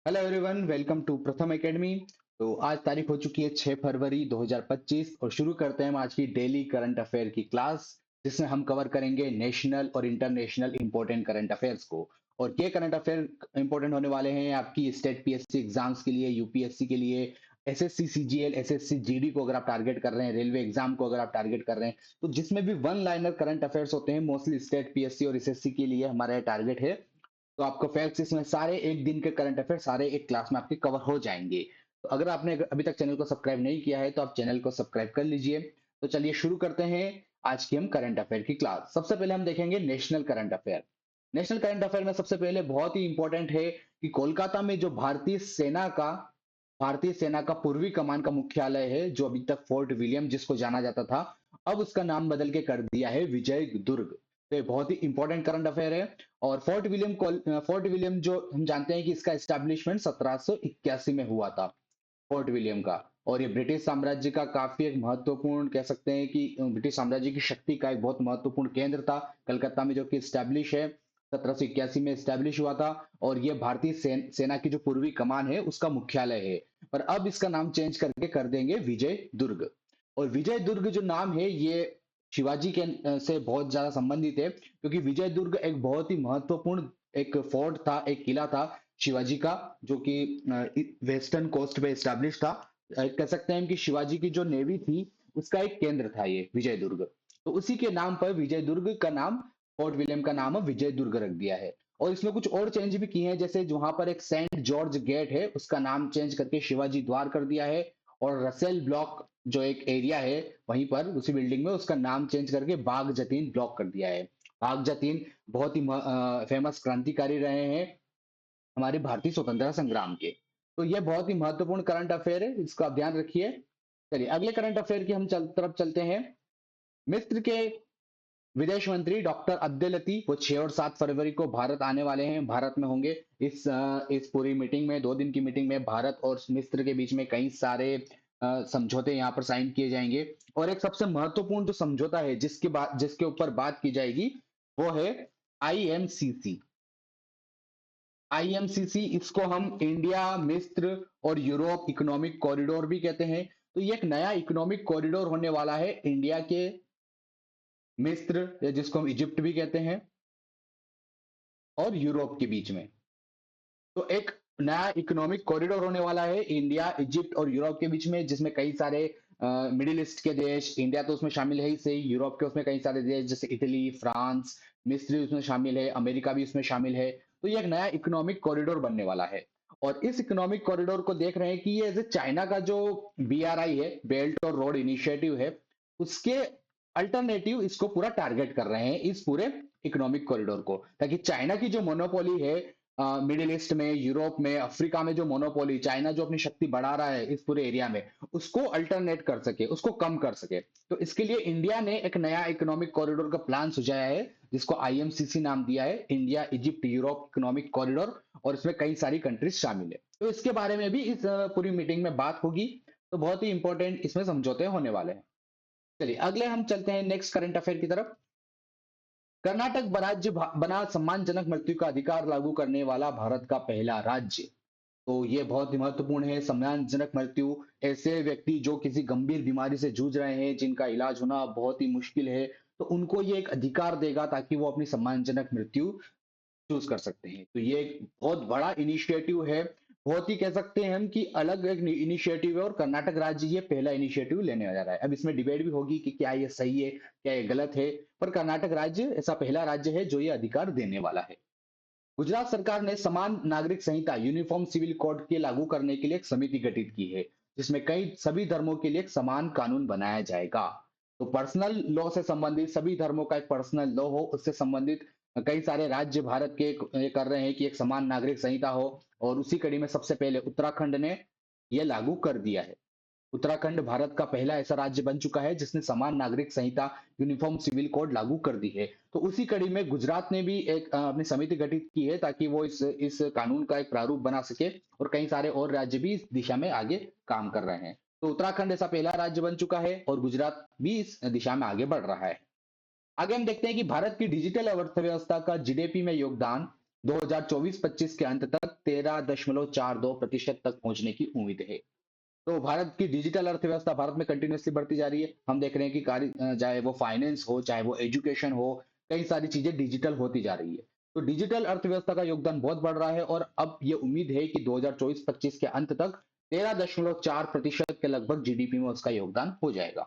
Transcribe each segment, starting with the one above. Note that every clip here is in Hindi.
हेलो एवरीवन, वेलकम टू प्रथम एकेडमी। तो आज तारीख हो चुकी है 6 फरवरी 2025 और शुरू करते हैं हम आज की डेली करंट अफेयर की क्लास, जिसमें हम कवर करेंगे नेशनल और इंटरनेशनल इंपॉर्टेंट करंट अफेयर्स को। और ये करंट अफेयर इंपॉर्टेंट होने वाले हैं आपकी स्टेट पीएससी एग्जाम्स के लिए, यूपीएससी के लिए, एसएससी सीजीएल, एसएससी जीडी को अगर आप टारगेट कर रहे हैं, रेलवे एग्जाम को अगर आप टारगेट कर रहे हैं, तो जिसमें भी वन लाइनर करंट अफेयर्स होते हैं, मोस्टली स्टेट पीएससी और एसएससी के लिए हमारा टारगेट है। तो आपको फैक्ट्स इसमें सारे एक दिन के करंट अफेयर सारे एक क्लास में आपके कवर हो जाएंगे। तो अगर आपने अभी तक चैनल को सब्सक्राइब नहीं किया है तो आप चैनल को सब्सक्राइब कर लीजिए। तो चलिए शुरू करते हैं आज की हम करंट अफेयर की क्लास। सबसे पहले हम देखेंगे national current affair. National current affair में सबसे पहले बहुत ही इंपॉर्टेंट है कि कोलकाता में जो भारतीय सेना का पूर्वी कमान का मुख्यालय है, जो अभी तक फोर्ट विलियम जिसको जाना जाता था, अब उसका नाम बदल के कर दिया है विजय दुर्ग। तो ये बहुत ही इंपॉर्टेंट करंट अफेयर है। और फोर्ट विलियम जो हम जानते हैं कि इसका एस्टैब्लिशमेंट 1781 में हुआ था, फोर्ट विलियम का। और ये ब्रिटिश साम्राज्य का काफी एक महत्वपूर्ण, कह सकते हैं कि ब्रिटिश साम्राज्य की शक्ति का एक बहुत महत्वपूर्ण केंद्र था कलकत्ता में, जो कि स्टैब्लिश है, 1781 में स्टैब्लिश हुआ था। और ये भारतीय सेना की जो पूर्वी कमान है उसका मुख्यालय है। पर अब इसका नाम चेंज करके कर देंगे विजय दुर्ग। और विजय दुर्ग जो नाम है ये शिवाजी के से बहुत ज्यादा संबंधित है, क्योंकि विजय दुर्ग एक बहुत ही महत्वपूर्ण एक फोर्ट था, एक किला था शिवाजी का, जो कि वेस्टर्न कोस्ट पे स्टैब्लिश था। कह सकते हैं कि शिवाजी की जो नेवी थी उसका एक केंद्र था ये विजय दुर्ग। तो उसी के नाम पर विजय दुर्ग का नाम, फोर्ट विलियम का नाम विजय दुर्ग रख दिया है। और इसमें कुछ और चेंज भी किए हैं, जैसे वहां पर एक सेंट जॉर्ज गेट है उसका नाम चेंज करके शिवाजी द्वार कर दिया है। और रसेल ब्लॉक जो एक एरिया है वहीं पर उसी बिल्डिंग में, उसका नाम चेंज करके बाग जतीन ब्लॉक कर दिया है। बाग जतीन बहुत ही फेमस क्रांतिकारी रहे हैं हमारे भारतीय स्वतंत्रता संग्राम के। तो यह बहुत ही महत्वपूर्ण करंट अफेयर है, इसका आप ध्यान रखिए। चलिए अगले करंट अफेयर की हम तरफ चलते हैं। मिस्र के विदेश मंत्री डॉक्टर अब्देलती वो 6 और 7 फरवरी को भारत आने वाले हैं, भारत में होंगे। इस पूरी मीटिंग में, 2 दिन की मीटिंग में, भारत और मिस्र के बीच में कई सारे समझौते यहाँ पर साइन किए जाएंगे। और एक सबसे महत्वपूर्ण जो समझौता है जिसके ऊपर बात की जाएगी वो है आईएमसीसी। आईएमसीसी, इसको हम इंडिया, मिस्र और यूरोप इकोनॉमिक कॉरिडोर भी कहते हैं। तो ये एक नया इकोनॉमिक कॉरिडोर होने वाला है इंडिया के, मिस्र या जिसको हम इजिप्ट भी कहते हैं, और यूरोप के बीच में। तो एक नया इकोनॉमिक कॉरिडोर होने वाला है इंडिया, इजिप्ट और यूरोप के बीच में, जिसमें कई सारे मिडिल ईस्ट के देश, इंडिया तो उसमें शामिल है ही सही, यूरोप के उसमें कई सारे देश जैसे इटली, फ्रांस, मिस्र भी उसमें शामिल है, अमेरिका भी उसमें शामिल है। तो ये एक नया इकोनॉमिक कॉरिडोर बनने वाला है। और इस इकोनॉमिक कॉरिडोर को देख रहे हैं कि ये जैसे चाइना का जो बीआरआई है, बेल्ट और रोड इनिशिएटिव है, उसके अल्टरनेटिव इसको पूरा टारगेट कर रहे हैं इस पूरे इकोनॉमिक कॉरिडोर को, ताकि चाइना की जो मोनोपोली है मिडिल ईस्ट में, यूरोप में, अफ्रीका में, जो मोनोपोली चाइना जो अपनी शक्ति बढ़ा रहा है इस पूरे एरिया में, उसको अल्टरनेट कर सके, उसको कम कर सके। तो इसके लिए इंडिया ने एक नया इकोनॉमिक कॉरिडोर का प्लान सुझाया है, जिसको आईएमसीसी नाम दिया है, India Egypt Europe economic corridor. और इसमें कई सारी कंट्रीज शामिल है। तो इसके बारे में भी इस पूरी मीटिंग में बात होगी। तो बहुत ही इंपॉर्टेंट इसमें समझौते होने वाले हैं। चलिए अगले हम चलते हैं नेक्स्ट करंट अफेयर की तरफ। कर्नाटक बना सम्मानजनक मृत्यु का अधिकार लागू करने वाला भारत का पहला राज्य। तो ये बहुत ही महत्वपूर्ण है। सम्मानजनक मृत्यु, ऐसे व्यक्ति जो किसी गंभीर बीमारी से जूझ रहे हैं, जिनका इलाज होना बहुत ही मुश्किल है, तो उनको ये एक अधिकार देगा ताकि वो अपनी सम्मानजनक मृत्यु चूज कर सकते हैं। तो ये एक बहुत बड़ा इनिशिएटिव है, बहुत ही कह सकते हैं हम कि अलग एक इनिशिएटिव है, और कर्नाटक राज्य ये पहला इनिशिएटिव लेने जा रहा है। अब इसमें डिबेट भी होगी कि क्या ये सही है, क्या ये गलत है, पर कर्नाटक राज्य ऐसा पहला राज्य है जो ये अधिकार देने वाला है। गुजरात सरकार ने समान नागरिक संहिता यूनिफॉर्म सिविल कोड के लागू करने के लिए एक समिति गठित की है, जिसमें कई सभी धर्मों के लिए एक समान कानून बनाया जाएगा। तो पर्सनल लॉ से संबंधित, सभी धर्मों का एक पर्सनल लॉ हो, उससे संबंधित कई सारे राज्य भारत के ये कर रहे हैं कि एक समान नागरिक संहिता हो। और उसी कड़ी में सबसे पहले उत्तराखंड ने यह लागू कर दिया है। उत्तराखंड भारत का पहला ऐसा राज्य बन चुका है जिसने समान नागरिक संहिता यूनिफॉर्म सिविल कोड लागू कर दी है। तो उसी कड़ी में गुजरात ने भी एक अपनी समिति गठित की है, ताकि वो इस कानून का एक प्रारूप बना सके। और कई सारे और राज्य भी इस दिशा में आगे काम कर रहे हैं। तो उत्तराखंड ऐसा पहला राज्य बन चुका है और गुजरात भी इस दिशा में आगे बढ़ रहा है। आगे हम देखते हैं कि भारत की डिजिटल अर्थव्यवस्था का जीडीपी में योगदान 2024-25 के अंत तक 13.42% तक पहुंचने की उम्मीद है। तो भारत की डिजिटल अर्थव्यवस्था भारत में कंटिन्यूअसली बढ़ती जा रही है। हम देख रहे हैं कि चाहे वो फाइनेंस हो, चाहे वो एजुकेशन हो, कई सारी चीजें डिजिटल होती जा रही है। तो डिजिटल अर्थव्यवस्था का योगदान बहुत बढ़ रहा है और अब ये उम्मीद है कि 2024-25 के अंत तक 13.4% के लगभग जीडीपी में उसका योगदान हो जाएगा।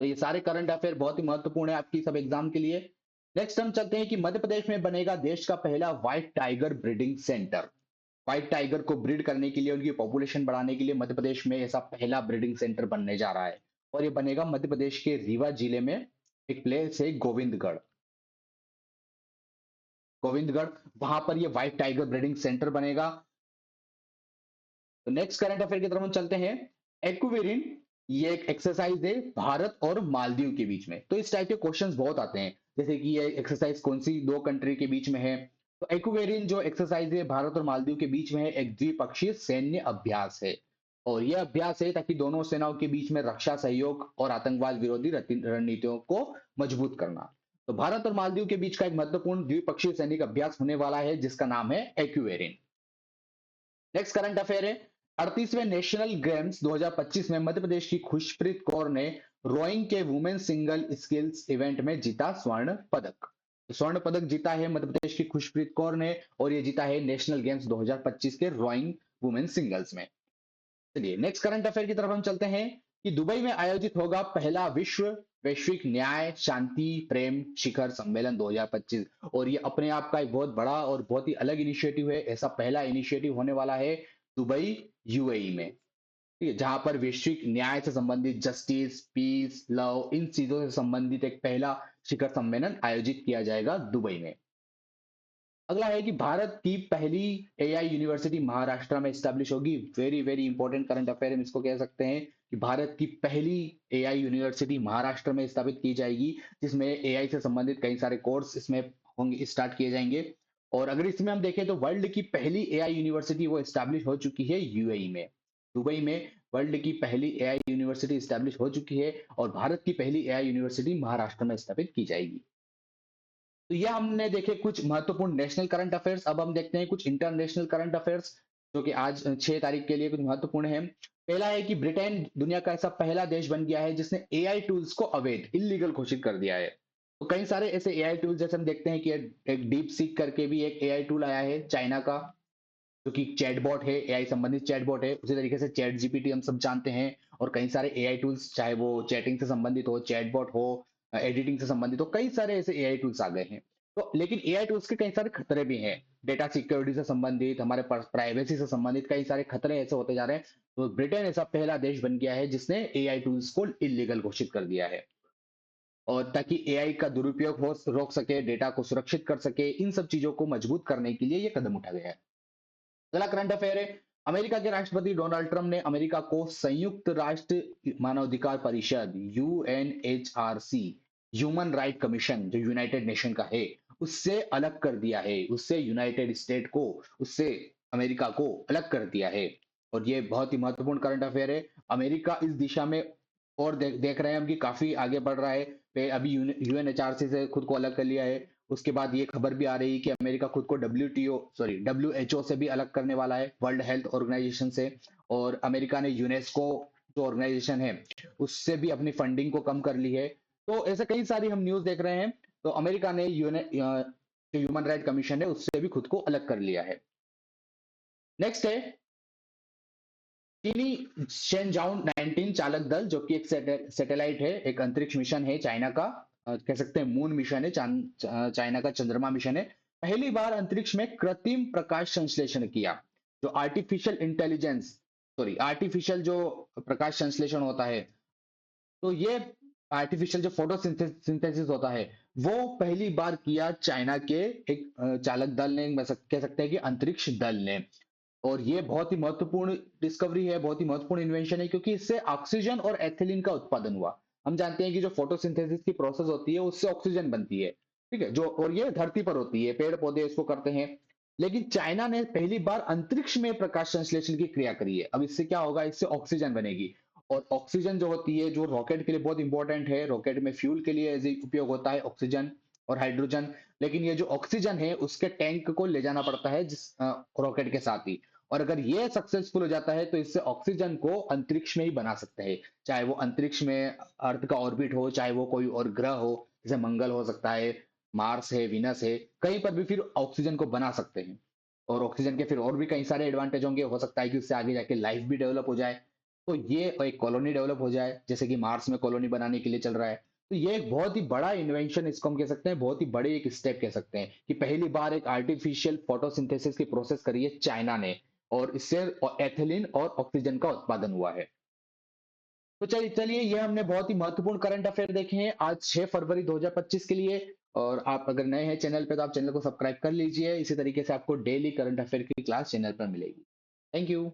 तो ये सारे करंट अफेयर बहुत ही महत्वपूर्ण है आपकी सब एग्जाम के लिए। नेक्स्ट हम चलते हैं कि मध्य प्रदेश में बनेगा देश का पहला white tiger breeding centre. White tiger को ब्रीड करने के लिए, उनकी पॉपुलेशन बढ़ाने के लिए मध्य प्रदेश में ऐसा पहला ब्रीडिंग सेंटर बनने जा रहा है और ये बनेगा मध्य प्रदेश के रीवा जिले में। एक प्लेस है गोविंदगढ़, गोविंदगढ़, वहां पर ये व्हाइट टाइगर ब्रीडिंग सेंटर बनेगा। तो नेक्स्ट करंट अफेयर की तरफ हम चलते हैं। एक्वेरिन, ये एक एक्सरसाइज है भारत और मालदीव के बीच में। तो इस टाइप के क्वेश्चंस बहुत आते हैं, जैसे कि ये एक्सरसाइज कौन सी दो कंट्री के बीच में है। तो एक्वेरिन जो एक्सरसाइज है भारत और मालदीव के बीच में है, एक द्विपक्षीय सैन्य अभ्यास है। और यह अभ्यास है ताकि दोनों सेनाओं के बीच में रक्षा सहयोग और आतंकवाद विरोधी रणनीतियों को मजबूत करना। तो भारत और मालदीव के बीच का एक महत्वपूर्ण द्विपक्षीय सैनिक अभ्यास होने वाला है जिसका नाम है एक्वेरिन। नेक्स्ट करंट अफेयर है। 38वें नेशनल गेम्स 2025 में मध्य प्रदेश की खुशप्रीत कौर ने रोइंग के वुमेन सिंगल स्किल्स इवेंट में जीता स्वर्ण पदक। स्वर्ण पदक जीता है मध्य प्रदेश की खुशप्रीत कौर ने और ये जीता है नेशनल गेम्स 2025 के रोइंग वुमेन सिंगल्स में। चलिए नेक्स्ट करंट अफेयर की तरफ हम चलते हैं कि दुबई में आयोजित होगा पहला विश्व वैश्विक न्याय शांति प्रेम शिखर सम्मेलन 2025। और ये अपने आप का एक बहुत बड़ा और बहुत ही अलग इनिशिएटिव है। ऐसा पहला इनिशिएटिव होने वाला है दुबई, यूएई में, ठीक है, जहां पर वैश्विक न्याय से संबंधित, जस्टिस, पीस, लव, इन चीजों से संबंधित एक पहला शिखर सम्मेलन आयोजित किया जाएगा दुबई में। अगला है कि भारत की पहली एआई यूनिवर्सिटी महाराष्ट्र में स्टैब्लिश होगी। Very very important current affair हम इसको कह सकते हैं कि भारत की पहली एआई यूनिवर्सिटी महाराष्ट्र में स्थापित की जाएगी, जिसमें एआई से संबंधित कई सारे कोर्स इसमें होंगे, स्टार्ट किए जाएंगे। और अगर इसमें हम देखें तो वर्ल्ड की पहली एआई यूनिवर्सिटी वो स्टैब्लिश हो चुकी है यूएई में, दुबई में। वर्ल्ड की पहली एआई यूनिवर्सिटी स्टैब्लिश हो चुकी है और भारत की पहली एआई यूनिवर्सिटी महाराष्ट्र में स्थापित की जाएगी। तो ये हमने देखे कुछ महत्वपूर्ण नेशनल करंट अफेयर्स। अब हम देखते हैं कुछ इंटरनेशनल करंट अफेयर्स जो कि आज 6 तारीख के लिए कुछ महत्वपूर्ण है। पहला है कि ब्रिटेन दुनिया का ऐसा पहला देश बन गया है जिसने एआई टूल्स को अवैध, इलीगल घोषित कर दिया है। तो कई सारे ऐसे एआई टूल्स, जैसे हम देखते हैं कि एक डीप सीक करके भी एक एआई टूल आया है चाइना का, जो कि चैटबॉट है, एआई संबंधित चैटबॉट है। उसी तरीके से चैट जीपीटी हम सब जानते हैं। और कई सारे एआई टूल्स, चाहे वो चैटिंग से संबंधित हो, चैटबॉट हो, एडिटिंग से संबंधित हो, कई सारे ऐसे एआई टूल्स आ गए हैं। तो लेकिन एआई टूल्स के कई सारे खतरे भी हैं। डेटा सिक्योरिटी से संबंधित, हमारे प्राइवेसी से संबंधित कई सारे खतरे ऐसे होते जा रहे हैं। तो ब्रिटेन ऐसा पहला देश बन गया है जिसने एआई टूल्स को इलीगल घोषित कर दिया है। और ताकि एआई का दुरुपयोग हो रोक सके, डेटा को सुरक्षित कर सके, इन सब चीजों को मजबूत करने के लिए ये कदम उठा गया है। अगला करंट अफेयर है। अमेरिका के राष्ट्रपति डोनाल्ड ट्रंप ने अमेरिका को संयुक्त राष्ट्र मानवाधिकार परिषद यूएनएचआरसी, ह्यूमन राइट कमीशन जो यूनाइटेड नेशन का है, उससे अलग कर दिया है। उससे यूनाइटेड स्टेट को, उससे अमेरिका को अलग कर दिया है। और ये बहुत ही महत्वपूर्ण करंट अफेयर है। अमेरिका इस दिशा में और देख रहे हैं हम कि काफी आगे बढ़ रहा है। अभी यूएनएचआरसी से खुद को अलग कर लिया है। उसके बाद ये खबर भी आ रही है कि अमेरिका खुद को डब्ल्यूएचओ से भी अलग करने वाला है, वर्ल्ड हेल्थ ऑर्गेनाइजेशन से। और अमेरिका ने यूनेस्को जो ऑर्गेनाइजेशन है उससे भी अपनी फंडिंग को कम कर ली है। तो ऐसे कई सारी हम न्यूज देख रहे हैं। तो अमेरिका ने जो ह्यूमन राइट कमीशन है उससे भी खुद को अलग कर लिया है। नेक्स्ट है चीनी शेनजाउन 19 चालक दल, जो कि एक सैटेलाइट है, एक अंतरिक्ष मिशन है चाइना का। कह सकते हैं मून मिशन है, चाइना का चंद्रमा मिशन है। पहली बार अंतरिक्ष में कृत्रिम प्रकाश संश्लेषण किया। जो आर्टिफिशियल जो प्रकाश संश्लेषण होता है, तो ये आर्टिफिशियल जो फोटोसिंथेसिस होता है वो पहली बार किया चाइना के एक चालक दल ने, कह सकते हैं कि अंतरिक्ष दल ने। और ये बहुत ही महत्वपूर्ण डिस्कवरी है, बहुत ही महत्वपूर्ण इन्वेंशन है, क्योंकि इससे ऑक्सीजन और एथिलीन का उत्पादन हुआ। हम जानते हैं कि जो फोटोसिंथेसिस की प्रोसेस होती है उससे ऑक्सीजन बनती है, ठीक है, जो, और ये धरती पर होती है, पेड़ पौधे इसको करते हैं। लेकिन चाइना ने पहली बार अंतरिक्ष में प्रकाश संश्लेषण की क्रिया करी है। अब इससे क्या होगा, इससे ऑक्सीजन बनेगी। और ऑक्सीजन जो होती है, जो रॉकेट के लिए बहुत इंपॉर्टेंट है, रॉकेट में फ्यूल के लिए उपयोग होता है ऑक्सीजन और हाइड्रोजन। लेकिन ये जो ऑक्सीजन है उसके टैंक को ले जाना पड़ता है जिस रॉकेट के साथ ही। और अगर ये सक्सेसफुल हो जाता है तो इससे ऑक्सीजन को अंतरिक्ष में ही बना सकते हैं, चाहे वो अंतरिक्ष में अर्थ का ऑर्बिट हो, चाहे वो कोई और ग्रह हो, जैसे मंगल हो सकता है, मार्स है, वीनस है, कहीं पर भी फिर ऑक्सीजन को बना सकते हैं। और ऑक्सीजन के फिर और भी कई सारे एडवांटेज होंगे, हो सकता है कि उससे आगे जाके लाइफ भी डेवलप हो जाए, तो ये एक कॉलोनी डेवलप हो जाए, जैसे कि मार्स में कॉलोनी बनाने के लिए चल रहा है। तो ये एक बहुत ही बड़ा इन्वेंशन इसको हम कह सकते हैं, बहुत ही बड़े एक स्टेप कह सकते हैं कि पहली बार एक आर्टिफिशियल फोटोसिंथेसिस की प्रोसेस करी है चाइना ने, और इससे एथिलीन और ऑक्सीजन का उत्पादन हुआ है। तो चलिए चलिए, ये हमने बहुत ही महत्वपूर्ण करंट अफेयर देखे हैं आज 6 फरवरी 2025 के लिए। और आप अगर नए हैं चैनल पे तो आप चैनल को सब्सक्राइब कर लीजिए, इसी तरीके से आपको डेली करंट अफेयर की क्लास चैनल पर मिलेगी। Thank you.